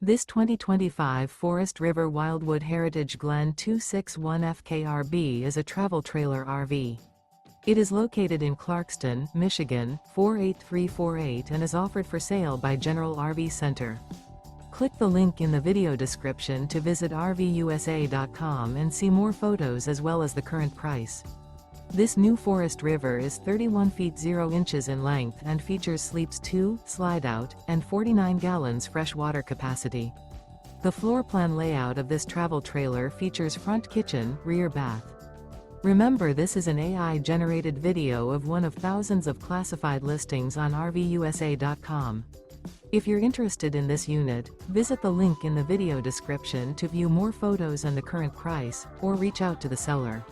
This 2025 Forest River Wildwood Heritage Glen 261 FKRB is a travel trailer RV. It is located in Clarkston, Michigan, 48348 and is offered for sale by General RV Center. Click the link in the video description to visit RVUSA.com and see more photos as well as the current price. This new Forest River is 31 feet 0 inches in length and features sleeps 2, Slideout, and 49 gallons fresh water capacity. The floor plan layout of this travel trailer features front kitchen, rear bath. Remember, this is an AI-generated video of one of thousands of classified listings on RVUSA.com. If you're interested in this unit, visit the link in the video description to view more photos and the current price, or reach out to the seller.